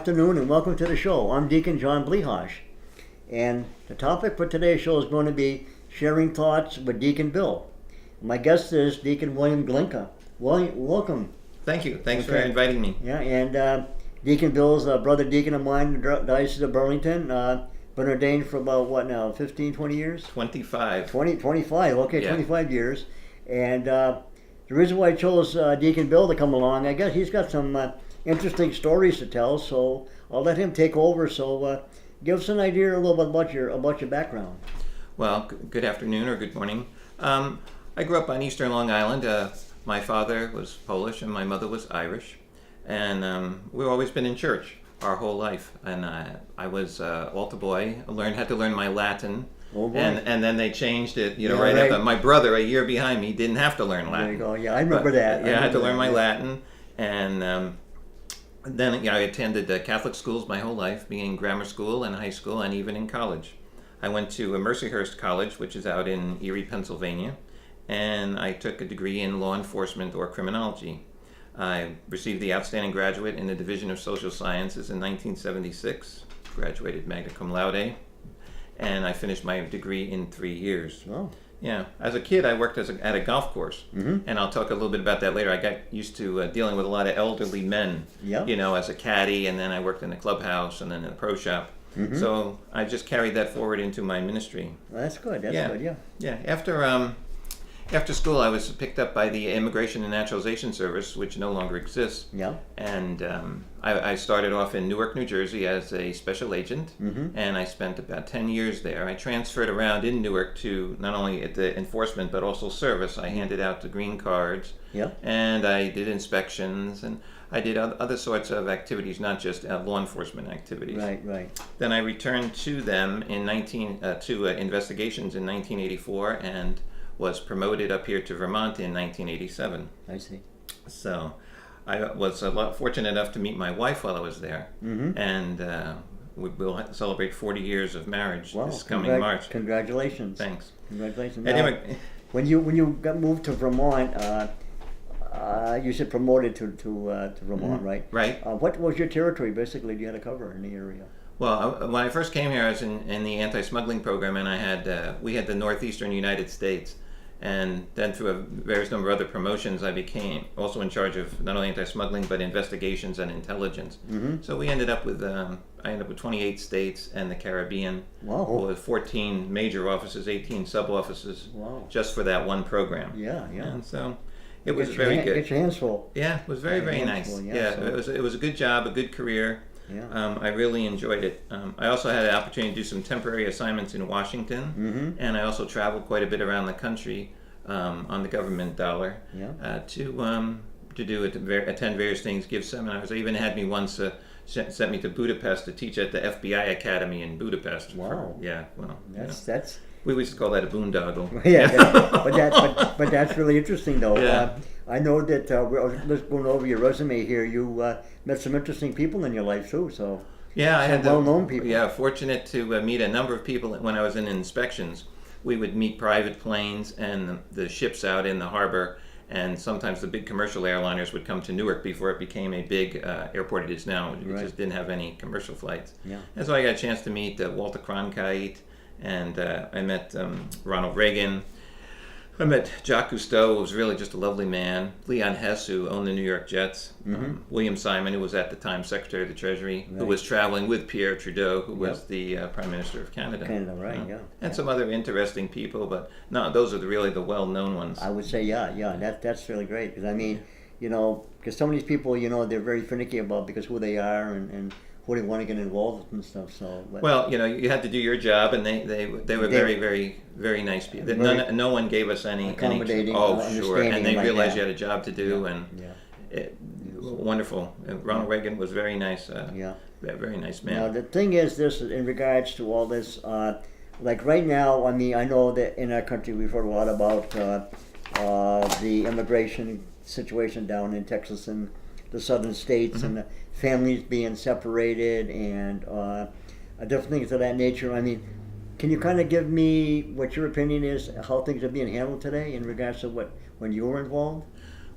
afternoon and welcome to the show. I'm Deacon John Blehosh, and the topic for today's show is going to be sharing thoughts with Deacon Bill. My guest is Deacon William Glinka. William, welcome. Thank you. Thanks for inviting me. Yeah, and Deacon Bill's a brother deacon of mine in the Diocese of Burlington. Been ordained for about, what now, 15, 20 years? 25. 25, okay, Yeah. 25 years. And the reason why I chose Deacon Bill to come along, I guess he's got some interesting stories to tell, so I'll let him take over. So give us an idea a little bit about your background. Well, good afternoon or good morning. I grew up on Eastern Long Island. My father was Polish and my mother was Irish. And we've always been in church our whole life. And I was altar boy. Had to learn my Latin. Oh, boy. And then they changed it, Yeah, right right. after. My brother, a year behind me, didn't have to learn Latin. There you go. Yeah, I remember that. Yeah, I had to learn my Latin. And then I attended Catholic schools my whole life, being in grammar school and high school and even in college. I went to Mercyhurst College, which is out in Erie, Pennsylvania, and I took a degree in law enforcement or criminology. I received the Outstanding Graduate in the Division of Social Sciences in 1976, graduated magna cum laude, and I finished my degree in 3 years. Oh. Yeah, as a kid, I worked at a golf course, and I'll talk a little bit about that later. I got used to dealing with a lot of elderly men, Yep. as a caddy, and then I worked in a clubhouse and then in a pro shop. So I just carried that forward into my ministry. Well, that's good. That's Yeah. good. Yeah. Yeah. After school, I was picked up by the Immigration and Naturalization Service, which no longer exists. Yeah. And I started off in Newark, New Jersey as a special agent, and I spent about 10 years there. I transferred around in Newark to not only at the enforcement, but also service. I handed out the green cards, Yeah. and I did inspections, and I did other sorts of activities, not just law enforcement activities. Right. Right. Then I returned to them in investigations in 1984, and was promoted up here to Vermont in 1987. I see. So I was fortunate enough to meet my wife while I was there, and we will celebrate 40 years of marriage this coming March. Congratulations. Thanks. Congratulations. Anyway, When you got moved to Vermont, you said promoted to Vermont, right? Right. What was your territory basically? You had to cover in the area. Well, when I first came here, I was in the anti-smuggling program, and we had the northeastern United States. And then through a various number of other promotions, I became also in charge of not only anti-smuggling, but investigations and intelligence. So we ended up with, I ended up with 28 states and the Caribbean. Wow. With 14 major offices, 18 sub-offices, Wow. just for that one program. Yeah, yeah. And so it was very good. Get your hands full. Yeah, it was very, very nice. Full, Yeah, so. it was a good job, a good career. Yeah. I really enjoyed it. I also had an opportunity to do some temporary assignments in Washington, and I also traveled quite a bit around the country on the government dollar to attend various things, give seminars. They even had me once sent me to Budapest to teach at the FBI Academy in Budapest. Wow. That's we used to call that a boondoggle. but that's really interesting though. Yeah. I know that I was just going over your resume here. You met some interesting people in your life too. So yeah, I had well-known people. Yeah, fortunate to meet a number of people when I was in inspections. We would meet private planes and the ships out in the harbor, and sometimes the big commercial airliners would come to Newark before it became a big airport it is now. It just didn't have any commercial flights. Yeah. And so I got a chance to meet Walter Cronkite, and I met Ronald Reagan. I met Jacques Cousteau, who was really just a lovely man. Leon Hess, who owned the New York Jets. William Simon, who was at the time Secretary of the Treasury, who was traveling with Pierre Trudeau, who was the Prime Minister of Canada. Yeah. And some other interesting people, but no, those are really the well-known ones. I would say, yeah. That's really great because I mean, because some of these people, they're very finicky about because who they are and who they want to get involved with and stuff. So, well, you had to do your job, and they were very, very, very nice people. No one gave us any accommodating. Sure, and they realized that. you had a job to do, wonderful. And Ronald Reagan was very nice. Very nice man. Now the thing is, this in regards to all this, like right now, I mean, I know that in our country we've heard a lot about the immigration situation down in Texas and the southern states and the families being separated and different things of that nature. I mean, can you kind of give me what your opinion is, how things are being handled today in regards to when you were involved?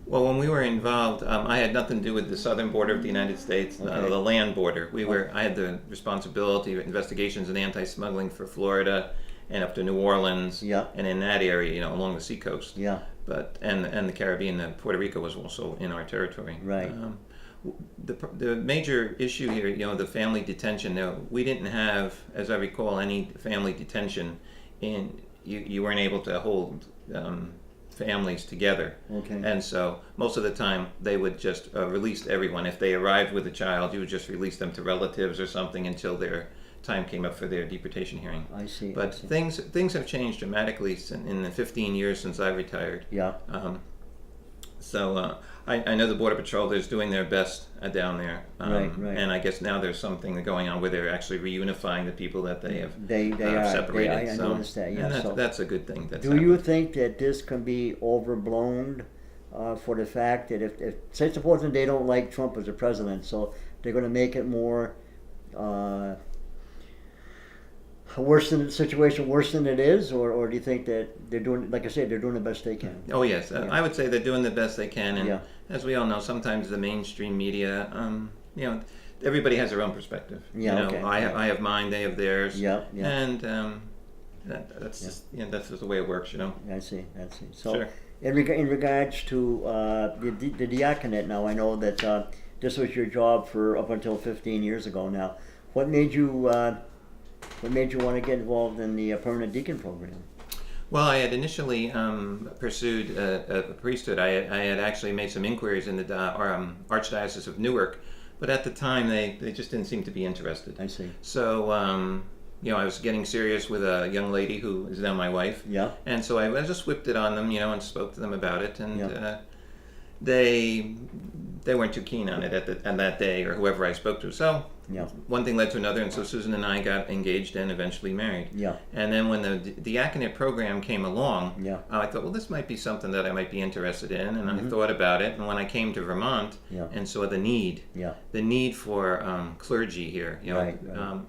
Well, when we were involved, I had nothing to do with the southern border of the United States, Okay. the land border. I had the responsibility of investigations and anti-smuggling for Florida and up to New Orleans, Yeah. and in that area, along the seacoast. Yeah. But and the Caribbean, Puerto Rico was also in our territory. Right. The major issue here, the family detention. We didn't have, as I recall, any family detention. You weren't able to hold families together. Okay. And so most of the time they would just release everyone. If they arrived with a child, you would just release them to relatives or something until their time came up for their deportation hearing. I see. But I see. things have changed dramatically in the 15 years since I retired. Yeah. I know the Border Patrol is doing their best down there. Right. And I guess now there's something going on where they're actually reunifying the people that they have They are separated. I noticed that. Yeah. And that's a good thing. Do you think that this can be overblown for the fact that if say supposing they don't like Trump as a president, so they're going to make it more worse than the situation, worse than it is, or do you think that they're doing, like I said, they're doing the best they can? Oh yes, Yeah. I would say they're doing the best they can, and Yeah. as we all know, sometimes the mainstream media, everybody has their own perspective. Yeah, okay. I have mine, they have theirs. Yeah, yeah. And that's just that's just the way it works. I see. So, Sure. in regards to the diaconate, now I know that this was your job for up until 15 years ago. Now, what made you want to get involved in the permanent deacon program? Well, I had initially pursued a priesthood. I had actually made some inquiries in the Archdiocese of Newark, but at the time they just didn't seem to be interested. I see. So I was getting serious with a young lady who is now my wife. Yeah. And so I just whipped it on them, and spoke to them about it, and Yeah. they weren't too keen on it at that day, or whoever I spoke to. So Yeah. one thing led to another, and so Susan and I got engaged and eventually married. Yeah. And then when the diaconate program came along, Yeah. I thought, well, this might be something that I might be interested in, and I thought about it. And when I came to Vermont Yeah. and saw the need for clergy here, Right.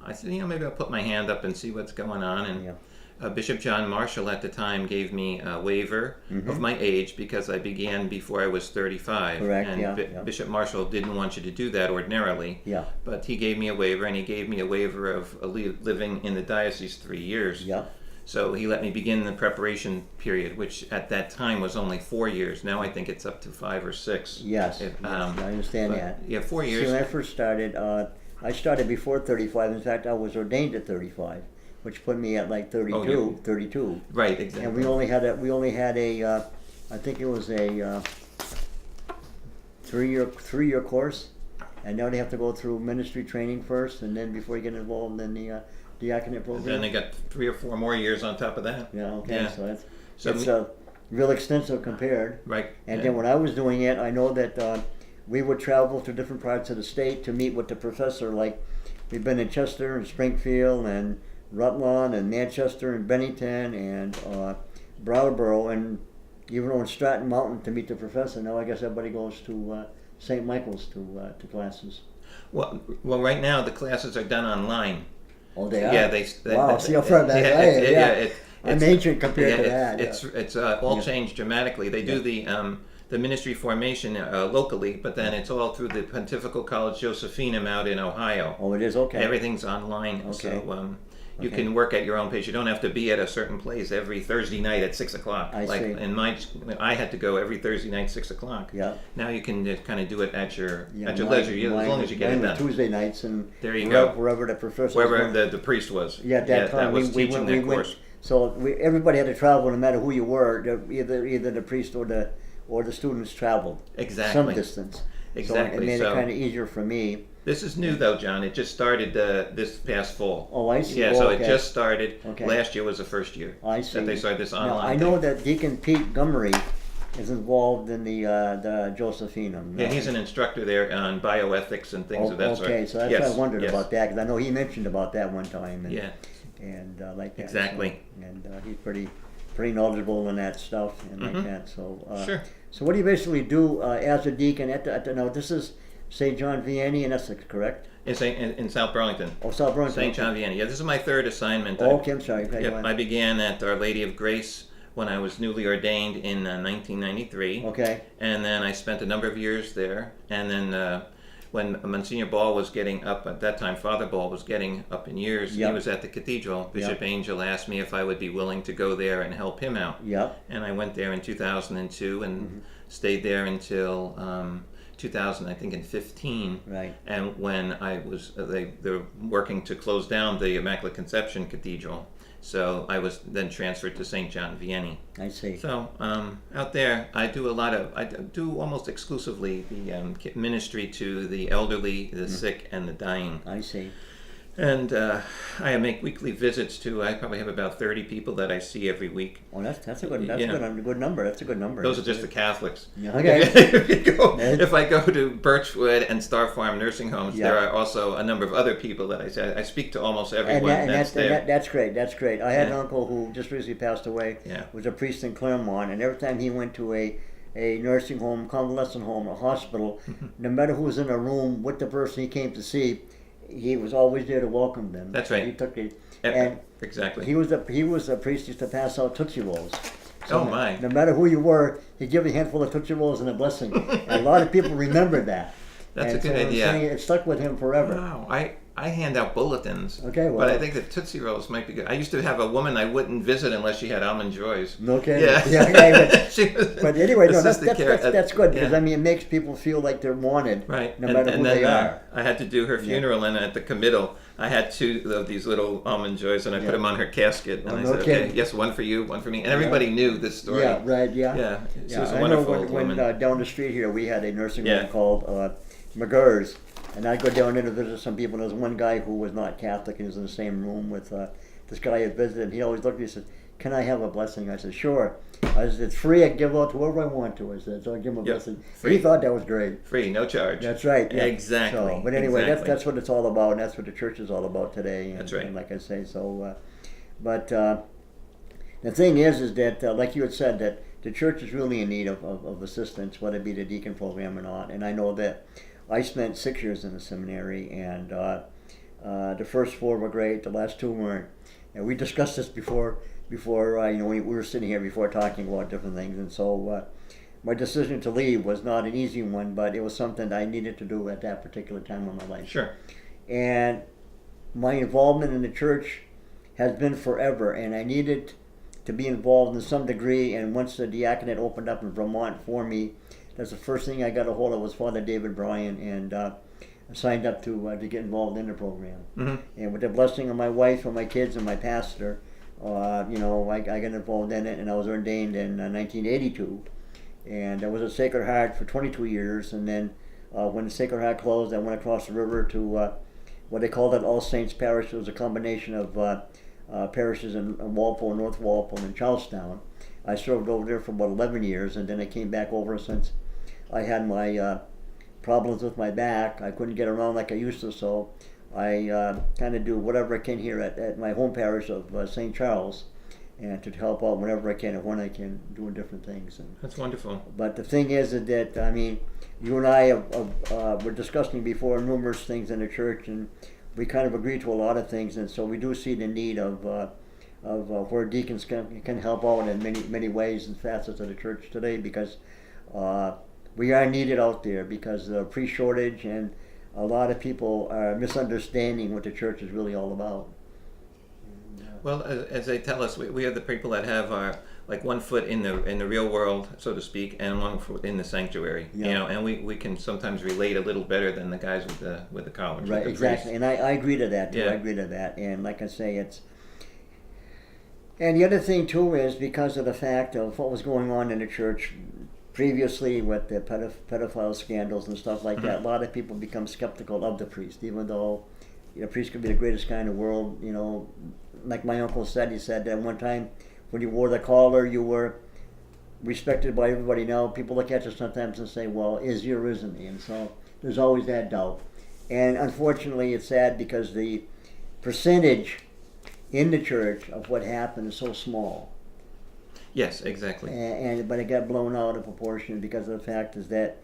I said, maybe I'll put my hand up and see what's going on. And Yeah. Bishop John Marshall at the time gave me a waiver of my age because I began before I was 35. Correct, And yeah. Bishop Marshall didn't want you to do that ordinarily. Yeah. But he gave me a waiver, and he gave me a waiver of living in the diocese 3 years. Yeah. So he let me begin the preparation period, which at that time was only 4 years. Now I think it's up to 5 or 6. Yes. I understand but, that. Yeah, 4 years. See, when I first started, I started before 35. In fact, I was ordained at 35, which put me at like 32. Oh, yeah. 32. Right, exactly. And we only had a I think it was a 3-year course, and now they have to go through ministry training first, and then before you get involved in the diaconate program. Then they got 3 or 4 more years on top of that. Yeah. Okay. Yeah. So So it's real extensive compared. Right. And yeah. then when I was doing it, I know that we would travel to different parts of the state to meet with the professor. Like we've been in Chester and Springfield and Rutland and Manchester and Bennington and Brattleboro, and even on Stratton Mountain to meet the professor. Now I guess everybody goes to St. Michael's to classes. Well, right now the classes are done online. Oh, they are? Yeah, Wow, see how far back I am. Yeah. I'm ancient compared to that. It's all changed dramatically. They do the ministry formation locally, but then it's all through the Pontifical College Josephinum out in Ohio. Oh, it is? Okay. Everything's online, Okay. so you can work at your own pace. You don't have to be at a certain place every Thursday night at 6 o'clock. I like see. I had to go every Thursday night 6 o'clock. Yeah. Now you can just kind of do it at your leisure, Mine, as long as you get it mine were done. Tuesday nights, and There you go. wherever the professor Wherever was. the priest was. Yeah, at that time that was we teaching went. that course. So everybody had to travel, no matter who you were. Either the priest or the students traveled Exactly. some distance. Exactly. So it made So- it kind of easier for me. This is new though, John. It just started this past fall. Oh, I see. Yeah, Oh, so okay. it just started. Okay. Last year was the first year I see. that they started this online. Now, I know that Deacon Pete Gummery is involved in the Josephinum. Yeah, he's an instructor there on bioethics and things of that sort. Okay, so that's Yes, why I wondered yes. about that, because I know he mentioned about that one time. And, Yeah. And like that. Exactly. So, and he's pretty knowledgeable in that stuff and like Mhm. that. So Sure. So what do you basically do as a deacon at the now this is St. John Vianney in Essex, correct? In South Burlington. Oh, South Burlington. St. John Vianney. Yeah, this is my third assignment. Oh, okay, I'm sorry. Okay, go Yep, ahead. I began at Our Lady of Grace when I was newly ordained in 1993. Okay. And then I spent a number of years there. And then when Monsignor Ball was getting up, at that time Father Ball was getting up in years, Yep. he was at the cathedral. Bishop Yep. Angel asked me if I would be willing to go there and help him out. Yep. And I went there in 2002 and stayed there until 2000, I think, in 15. Right. And when I was, they were working to close down the Immaculate Conception Cathedral. So I was then transferred to St. John Vianney. I see. So out there, I do almost exclusively the ministry to the elderly, the sick, and the dying. I see. And I make weekly visits to, I probably have about 30 people that I see every week. Oh, that's a good Yeah. good number. That's a good number. Those are just the Catholics. Yeah, okay. If I go to Birchwood and Star Farm nursing homes, Yeah. there are also a number of other people that I say. I speak to almost everyone And that's there. that's great. That's great. I had an Yeah. uncle who just recently passed away. Yeah. Was a priest in Claremont, and every time he went to a nursing home, convalescent home, a hospital, no matter who was in a room with the person he came to see, he was always there to welcome them. That's right. He took it, Yeah, and exactly. he was a priest who used to pass out Tootsie Rolls. Oh, my. No matter who you were, he'd give you a handful of Tootsie Rolls and a blessing. And a lot of people remembered that. That's And a good so I'm idea. saying it stuck with him forever. Wow, I hand out bulletins. Okay, well. But I think the Tootsie Rolls might be good. I used to have a woman I wouldn't visit unless she had almond joys. Okay. Yeah. Okay, She was but anyway, no, assistant care- that's good because yeah. I mean it makes people feel like they're wanted, Right. no matter who then, they are. I had to do her funeral, and at the committal, I had 2 of these little almond joys, and I Yeah. put them on her casket. And Oh, I no said, kidding. okay, yes, one for you, one for me. And everybody knew this story. Yeah, right. Yeah. Yeah, she Yeah, was a I know wonderful when, old when woman. down the street here we had a nursing Yeah. home called McGurr's, and I'd go down there to visit some people. And there was one guy who was not Catholic, and he was in the same room with this guy I had visited. And he always looked at me and said, "Can I have a blessing?" I said, "Sure." I said, "It's free. I can give it out to whoever I want to." I said, "So I give him a Yep, blessing." free. He thought that was great. Free, no charge. That's right. Yeah. Exactly. So, but anyway, exactly. that's what it's all about, and that's what the church is all about today. And, That's right. And like I say, so, but the thing is that like you had said, that the church is really in need of assistance, whether it be the deacon program or not. And I know that I spent 6 years in the seminary, and the first 4 were great, the last 2 weren't. And we discussed this before we were sitting here before talking about different things. And so my decision to leave was not an easy one, but it was something I needed to do at that particular time of my life. Sure. And my involvement in the church has been forever, and I needed to be involved in some degree. And once the diaconate opened up in Vermont for me, that's the first thing I got a got was Father David Bryan, and I signed up to get involved in the program. Mm-hmm. And with the blessing of my wife and my kids and my pastor, I got involved in it, and I was ordained in 1982. And I was at Sacred Heart for 22 years, and then when the Sacred Heart closed, I went across the river to what they called it All Saints Parish. It was a combination of parishes in Walpole, North Walpole, and Charlestown. I served over there for about 11 years, and then I came back over since I had my problems with my back. I couldn't get around like I used to, so I kind of do whatever I can here at my home parish of St. Charles, and to help out whenever I can and when I can, doing different things. And, That's wonderful. but the thing is that, I mean, you and I were discussing before numerous things in the church, and we kind of agree to a lot of things, and so we do see the need of where deacons can help out in many ways and facets of the church today, because we are needed out there because of the priest shortage, and a lot of people are misunderstanding what the church is really all about. Well, as they tell us, we are the people that have our like one foot in the real world, so to speak, and one foot in the sanctuary. Yeah. You know, and we can sometimes relate a little better than the guys with the college. Right, with the exactly, priests. and I agree to that too. Yeah. I agree to that, and like I say, it's. And the other thing too is because of the fact of what was going on in the church previously with the pedophile scandals and stuff like that. A lot of people become skeptical of the priest, even though the priest could be the greatest guy in the world. You know, like my uncle said, he said that one time when you wore the collar, you were respected by everybody. Now people look at you sometimes and say, well, is he or isn't he? And so there's always that doubt. And unfortunately, it's sad because the percentage in the church of what happened is so small. Yes, exactly. But it got blown out of proportion because of the fact is that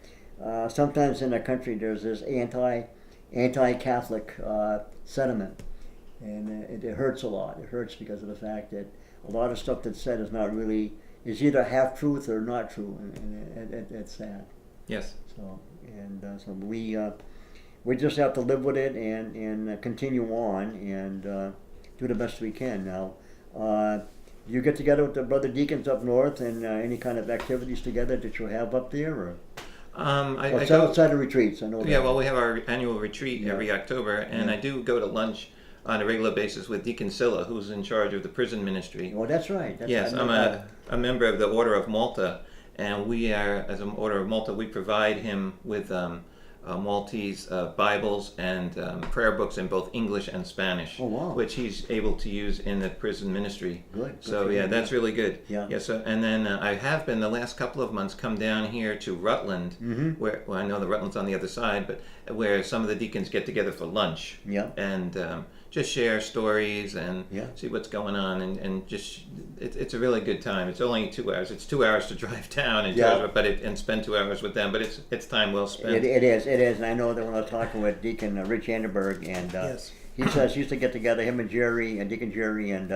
sometimes in our country there's this anti-Catholic sentiment, And it hurts a lot. It hurts because of the fact that a lot of stuff that's said is not really, is either half truth or not true, and it's sad. Yes. So, so we just have to live with it and continue on and do the best we can. Now, you get together with the brother deacons up north and any kind of activities together that you have up there, or outside of retreats? I know. Yeah, well, we have our annual retreat Yeah. every October, and I do go to lunch on a regular basis with Deacon Silla, who's in charge of the prison ministry. Oh, that's right. Yes, I'm a member of the Order of Malta, and we are, as an Order of Malta, we provide him with Maltese Bibles and prayer books in both English and Spanish, Oh, wow. which he's able to use in the prison ministry. Good. So yeah, that's really good. Yeah. Yeah. So and then I have been the last couple of months come down here to Rutland, where well, I know the Rutland's on the other side, but where some of the deacons get together for lunch. Yeah. And just share stories and Yeah. see what's going on, and just it's a really good time. It's only 2 hours. It's 2 hours to drive down and Yeah. and spend 2 hours with them. But it's time well spent. It is. And I know that when I was talking with Deacon Rich Anderberg, and Yes. he says he used to get together, him and Jerry, and Deacon Jerry and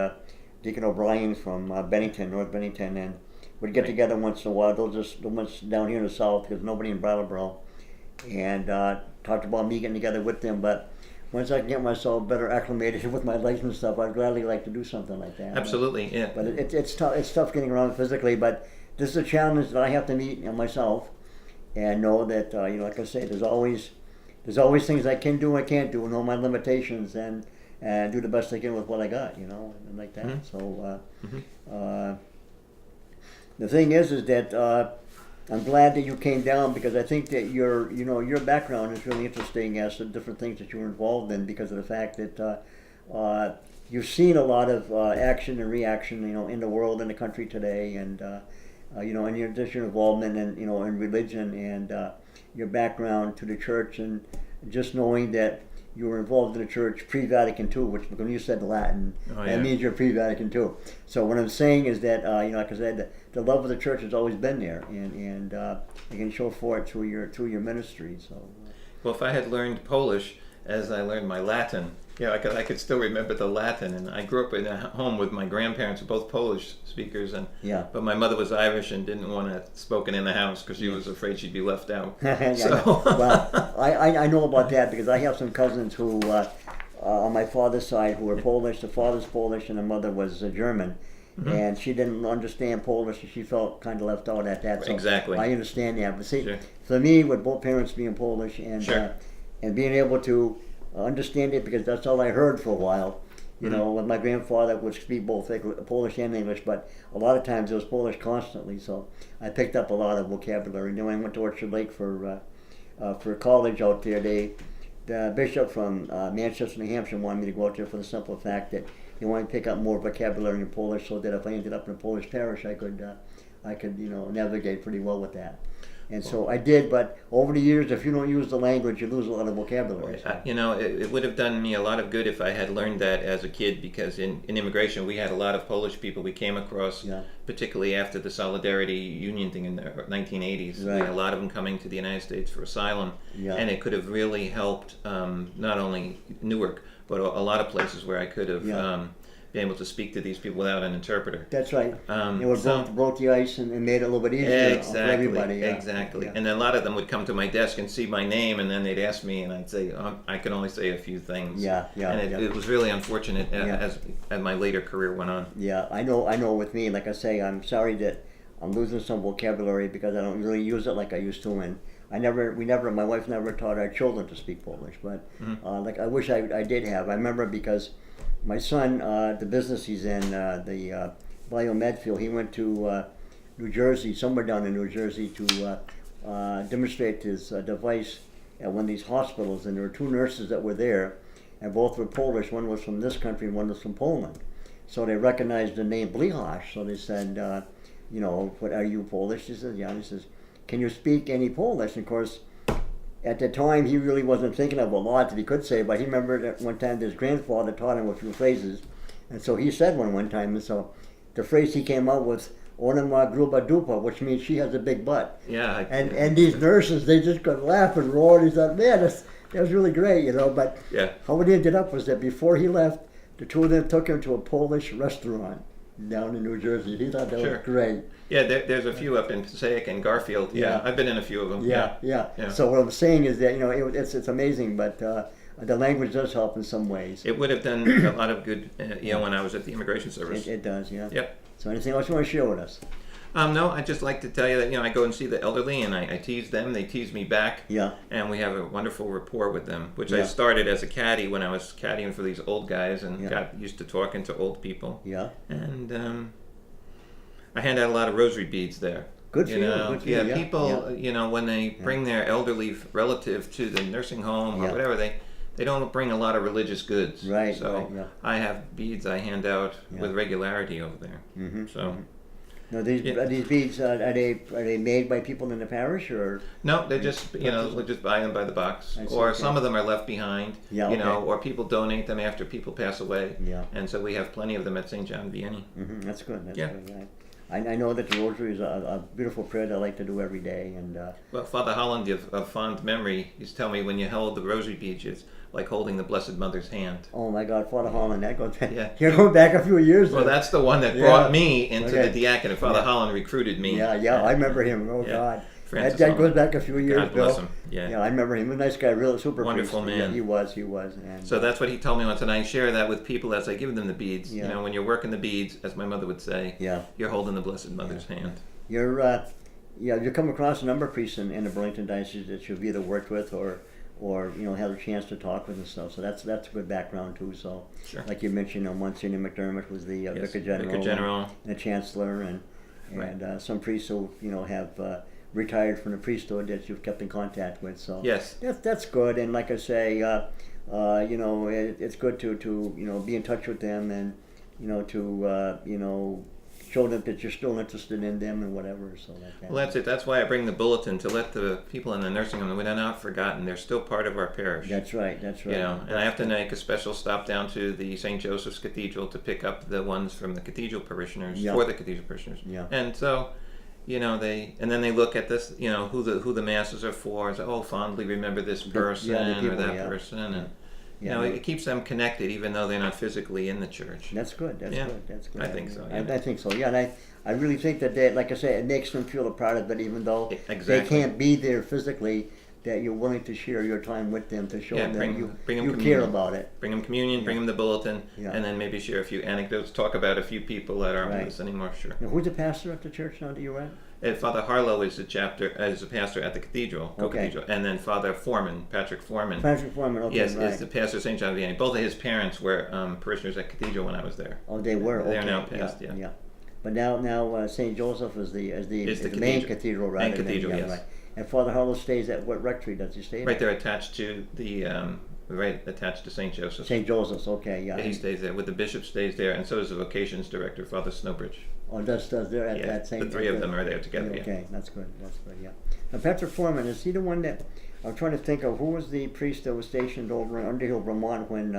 Deacon O'Brien from Bennington, North Bennington, and would get Right. together once in a while. They'll just the ones down here in the south, because nobody in Brattleboro, and talked about me getting together with them. But once I can get myself better acclimated with my legs and stuff, I'd gladly like to do something like that. Absolutely, yeah. But it's tough. It's tough getting around physically. But this is a challenge that I have to meet myself, and know that like I say, there's always things I can do and can't do, and know my limitations, and do the best I can with what I got, and like that. Mhm. So the thing is that I'm glad that you came down, because I think that your background is really interesting as to different things that you were involved in, because of the fact that you've seen a lot of action and reaction, in the world and the country today, and and your involvement in religion, and your background to the church, and just knowing that you were involved in the church pre-Vatican II, which when you said Latin, Oh, that yeah. means you're pre-Vatican II. So what I'm saying is that like I said, the love of the church has always been there, and you can show for it through your ministry. So. Well, if I had learned Polish as I learned my Latin, I could still remember the Latin. And I grew up in a home with my grandparents, both Polish speakers, Yeah. but my mother was Irish and didn't want it spoken in the house because she was afraid she'd be left out. Yeah, So, well, I know about that, because I have some cousins who, on my father's side, who were Polish. The father's Polish and the mother was German. And she didn't understand Polish, and she felt kind of left out at that. So Exactly. I understand that. But see, Sure. for me, with both parents being Polish, and Sure. and being able to understand it, because that's all I heard for a while. With my grandfather would speak both Polish and English, but a lot of times it was Polish constantly. So I picked up a lot of vocabulary. Then when I went to Orchard Lake for college out there, the bishop from Manchester, New Hampshire, wanted me to go out there for the simple fact that he wanted to pick up more vocabulary in Polish, so that if I ended up in a Polish parish, I could navigate pretty well with that. And so I did, but over the years, if you don't use the language, you lose a lot of vocabulary. So. it would have done me a lot of good if I had learned that as a kid, because in immigration we had a lot of Polish people we came across, Yeah. particularly after the Solidarity Union thing in the 1980s. We Right. had a lot of them coming to the United States for asylum, Yeah. and it could have really helped not only Newark, but a lot of places where I could have Yeah. been able to speak to these people without an interpreter. That's right. It would So- broke the ice and made it a little bit easier for Exactly, everybody. Yeah. exactly. Yeah. And then a lot of them would come to my desk and see my name, and then they'd ask me, and I'd say, I can only say a few things. Yeah, yeah, And yeah. it was really unfortunate Yeah. as my later career went on. Yeah, I know. With me, like I say, I'm sorry that I'm losing some vocabulary, because I don't really use it like I used to, and my wife never taught our children to speak Polish, but like I wish I did have. I remember, because my son, the business he's in, the biomed field, he went to New Jersey, somewhere down in New Jersey, to demonstrate his device at one of these hospitals, and there were two nurses that were there, and both were Polish. One was from this country, and one was from Poland. So they recognized the name Blihash, so they said, what, are you Polish? He says, yeah. He says, can you speak any Polish? And of course, at the time, he really wasn't thinking of a lot that he could say, but he remembered that one time his grandfather taught him a few phrases, and so he said one time, and so the phrase he came up with, "Ona ma gruba dupa," which means she has a big butt. Yeah. And these nurses, they just could laugh and roar, and he thought, man, that was really great, but Yeah. how it ended up was that before he left, the two of them took him to a Polish restaurant down in New Jersey. He thought that Sure. was great. Yeah, there's a few up in Passaic and Garfield. Yeah, Yeah. I've been in a few of them. Yeah. Yeah. So what I'm saying is that it's amazing, but the language does help in some ways. It would have done a lot of good, when I was at the Immigration Service. It does, yeah. Yep. So anything else you want to share with us? No, I'd just like to tell you that, I go and see the elderly and I tease them, they tease me back. Yeah. And we have a wonderful rapport with them, which Yeah. I started as a caddy when I was caddying for these old guys and Yeah. got used to talking to old people. Yeah. And I hand out a lot of rosary beads there. Good for you. Good for you. Yeah, people, Yeah. when they bring their elderly relative to the nursing home or Yeah. whatever, they don't bring a lot of religious goods. Right, So right, yeah. I have beads I hand out Yeah. with regularity over there. Mm-hmm. So Now these Yeah. are these beads are they made by people in the parish or? no, they just we just buy them by the box, I see, or okay. some of them are left behind. Yeah, okay. Or people donate them after people pass away. Yeah. And so we have plenty of them at St. John Vianney. Mm-hmm. That's good. That's Yeah. good. Yeah. I know that the rosary is a beautiful prayer that I like to do every day, and Well, Father Holland of fond memory used to tell me when you held the rosary beads, it's like holding the Blessed Mother's hand. oh my God, Father Holland, that goes back. Yeah. You're going back a few years. Well, there. that's the one that Yeah. brought me into Okay. the diaconate. Father Yeah. Holland recruited me. Yeah, I remember him. Oh Yeah. God, Francis that Holland. goes back a few years. God bless Bill. him. Yeah. Yeah, I remember him. A nice guy, real super Wonderful priest. man. Yeah, he was. And So that's what he told me once, and I share that with people as I give them the beads. Yeah. When you're working the beads, as my mother would say, yeah, you're holding the Blessed Mother's hand. you come across a number of priests in the Burlington diocese that you've either worked with or had a chance to talk with and stuff. So that's a good background too. So Sure. like you mentioned, Monsignor McDermott was the Yes, Vicar General, Vicar General. and the Chancellor, and Right. some priests who have retired from the priesthood that you've kept in contact with. So Yes. that's good. And like I say, it's good to be in touch with them and to show them that you're still interested in them and whatever. So like that. Well, that's it. That's why I bring the bulletin, to let the people in the nursing home know they're not forgotten. They're still part of our parish. That's right. And I have to make a special stop down to the St. Joseph's Cathedral to pick up the ones from the cathedral parishioners, Yeah. for the cathedral parishioners. Yeah. And so, and then they look at this, who the masses are for, and say, oh, fondly remember this person the people, or that yeah. person, and Yeah. it keeps them connected even though they're not physically in the church. That's good. That's Yeah. good. That's good. I think so, I yeah. think so. Yeah, and I really think that like I say, it makes them feel a part of it, even though Exactly. they can't be there physically. That you're willing to share your time with them to show them that bring you them care communion. about it. Bring them communion, bring them the bulletin, Yeah. and then maybe share a few anecdotes, talk about a few people that aren't Right. with us anymore, sure. Now, who's the pastor at the church now that you're at? Father Harlow is a pastor at the cathedral, Okay. cathedral, and then Father Foreman, Patrick Foreman, Patrick Foreman. Okay, yes, right. is the pastor of St. John Vianney. Both of his parents were parishioners at cathedral when I was there. Oh, they were. They are okay. now passed, yeah. But now St. Joseph is the main cathedral, right? Main cathedral, yes. Right. And Father Harlow stays at what rectory does he stay at? Right there, attached to the attached to St. Joseph's. St. Joseph's. Okay, yeah. Yeah, he stays there. With the bishop stays there, and so does the vocations director, Father Snowbridge. Oh, does there at Yeah, that same? the three of them are there together. Yeah. Okay, that's good. Yeah. Now Patrick Foreman, is he the one that I'm trying to think of? Who was the priest that was stationed over in Underhill, Vermont, when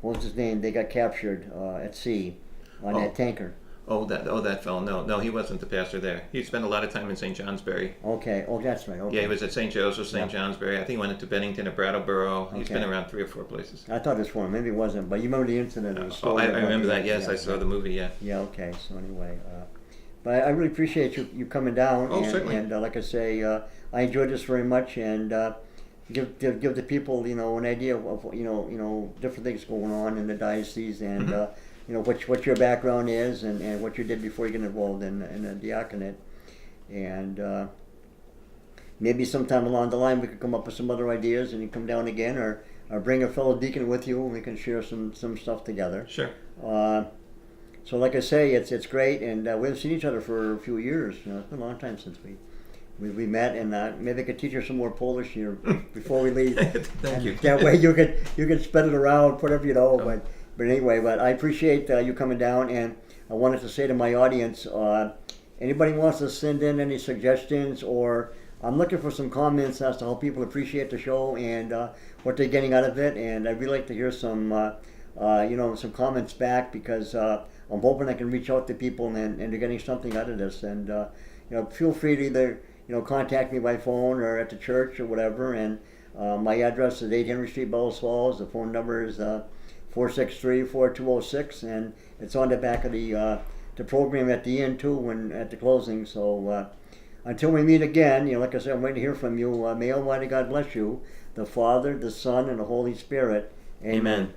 what was his name? They got captured at sea on that tanker. Oh, that fellow. No, he wasn't the pastor there. He spent a lot of time in St. Johnsbury. Okay. Oh, that's right. Okay. Yeah, he was at St. Joseph's, St. Johnsbury. I think he went into Bennington or Brattleboro. He's Okay. been around 3 or 4 places. I thought it was Foreman. Maybe it wasn't. But you remember the incident? Of the Oh, story I about remember the- that. Yes, yeah, I saw the movie. Yeah. Yeah. Okay. So anyway, but I really appreciate you coming down. Oh, and, certainly. And like I say, I enjoyed this very much, and give the people an idea of different things going on in the diocese, and what your background is, and what you did before you get involved in the diaconate, and maybe sometime along the line we could come up with some other ideas, and you come down again, or bring a fellow deacon with you, and we can share some stuff together. Sure. So like I say, it's great, and we haven't seen each other for a few years. It's been a long time since we met, and maybe I could teach her some more Polish here before we leave. Thank you. That way you can spread it around, whatever But anyway, you appreciate you coming down, and I wanted to say to my audience, anybody wants to send in any suggestions, or I'm looking for some comments as to how people appreciate the show and what they're getting out of it, and I'd really like to hear some some comments back, because I'm hoping I can reach out to people and they're getting something out of this, and feel free to either contact me by phone or at the church or whatever, and My address is 8 Henry Street, Bellows Falls. The phone number is 463-4206, and it's on the back of the program at the end too, when at the closing. So until we meet again, like I said, I'm waiting to hear from you. May Almighty God bless you, the Father, the Son, and the Holy Spirit. Amen.